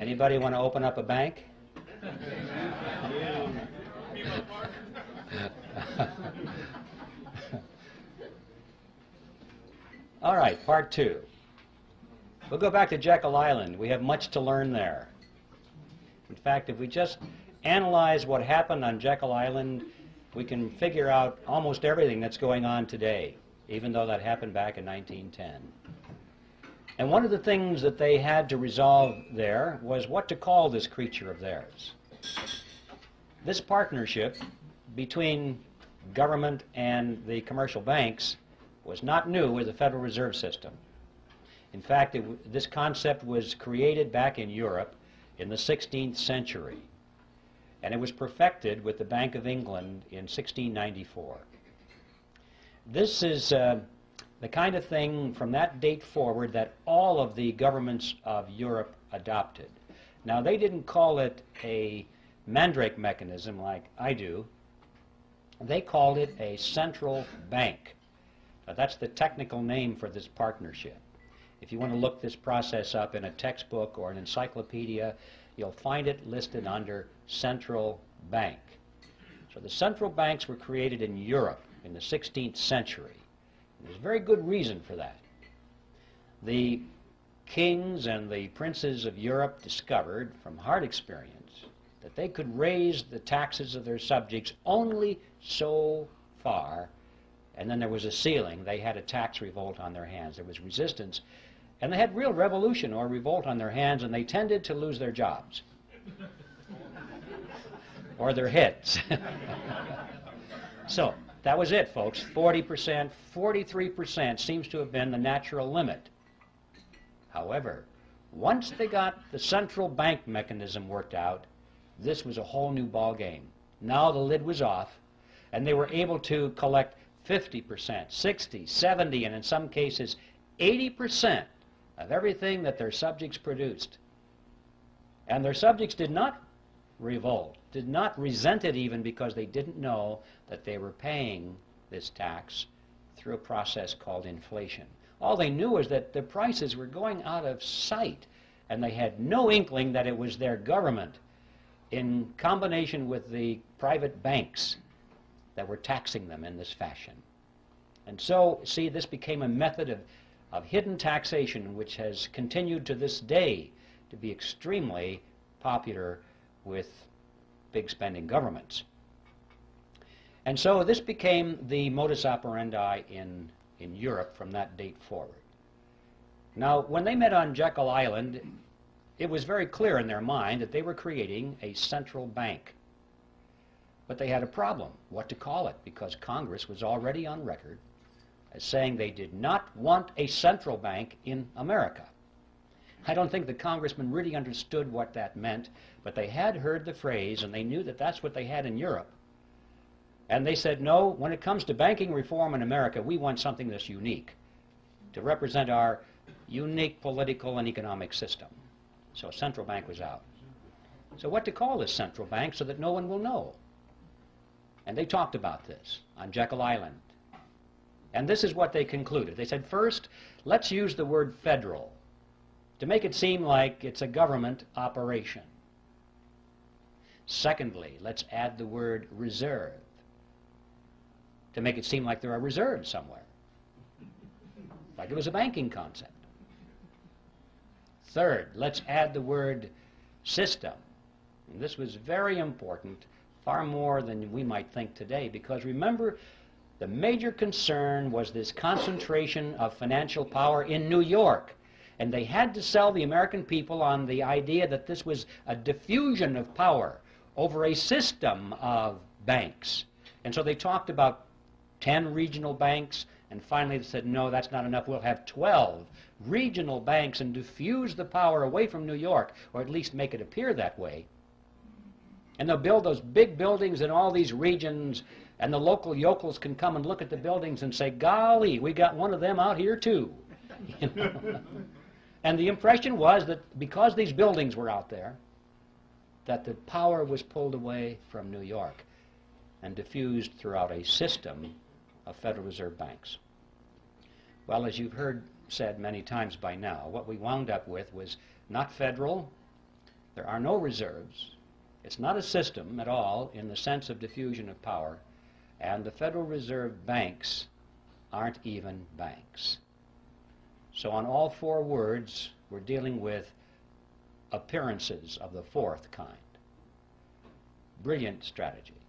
Anybody want to open up a bank? All right, part two. We'll go back to Jekyll Island. We have much to learn there. In fact, if we just analyze what happened on Jekyll Island, we can figure out almost everything that's going on today, even though that happened back in 1910. And one of the things that they had to resolve there was what to call this creature of theirs. This partnership between government and the commercial banks was not new with the Federal Reserve System. In fact, this concept was created back in Europe in the 16th century, and it was perfected with the Bank of England in 1694. This is the kind of thing from that date forward that all of the governments of Europe adopted. Now, they didn't call it a mandrake mechanism like I do. They called it a central bank. Now, that's the technical name for this partnership. If you want to look this process up in a textbook or an encyclopedia, you'll find it listed under central bank. So the central banks were created in Europe in the 16th century. There's very good reason for that. The kings and the princes of Europe discovered from hard experience that they could raise the taxes of their subjects only so far, and then there was a ceiling. They had a tax revolt on their hands. There was resistance, and they had real revolution or revolt on their hands, and they tended to lose their jobs or their heads. So that was it, folks. 40%, 43% seems to have been the natural limit. However, once they got the central bank mechanism worked out, this was a whole new ball game. Now the lid was off, and they were able to collect 50%, 60, 70, and in some cases 80% of everything that their subjects produced. And their subjects did not revolt, did not resent it even, because they didn't know that they were paying this tax through a process called inflation. All they knew was that the prices were going out of sight, and they had no inkling that it was their government in combination with the private banks that were taxing them in this fashion. And so, see, this became a method of hidden taxation, which has continued to this day to be extremely popular with big spending governments. And so this became the modus operandi in Europe from that date forward. Now, when they met on Jekyll Island, it was very clear in their mind that they were creating a central bank. But they had a problem, what to call it, because Congress was already on record as saying they did not want a central bank in America. I don't think the congressmen really understood what that meant, but they had heard the phrase, and they knew that that's what they had in Europe. And they said, no, when it comes to banking reform in America, we want something that's unique to represent our unique political and economic system. So a central bank was out. So what to call this central bank so that no one will know? And they talked about this on Jekyll Island. And this is what they concluded. They said, first, let's use the word federal to make it seem like it's a government operation. Secondly, let's add the word reserve to make it seem like there are reserves somewhere, like it was a banking concept. Third, let's add the word system. And this was very important, far more than we might think today, because remember, the major concern was this concentration of financial power in New York. And they had to sell the American people on the idea that this was a diffusion of power over a system of banks. And so they talked about 10 regional banks, and finally they said, no, that's not enough. We'll have 12 regional banks and diffuse the power away from New York, or at least make it appear that way. And they'll build those big buildings in all these regions, and the local yokels can come and look at the buildings and say, golly, we got one of them out here too. You know? And the impression was that because these buildings were out there, that the power was pulled away from New York and diffused throughout a system of Federal Reserve banks. Well, as you've heard said many times by now, what we wound up with was not federal, There are no reserves. It's not a system at all in the sense of diffusion of power, and the Federal Reserve banks aren't even banks. So on all four words, we're dealing with appearances of the fourth kind. Brilliant strategy.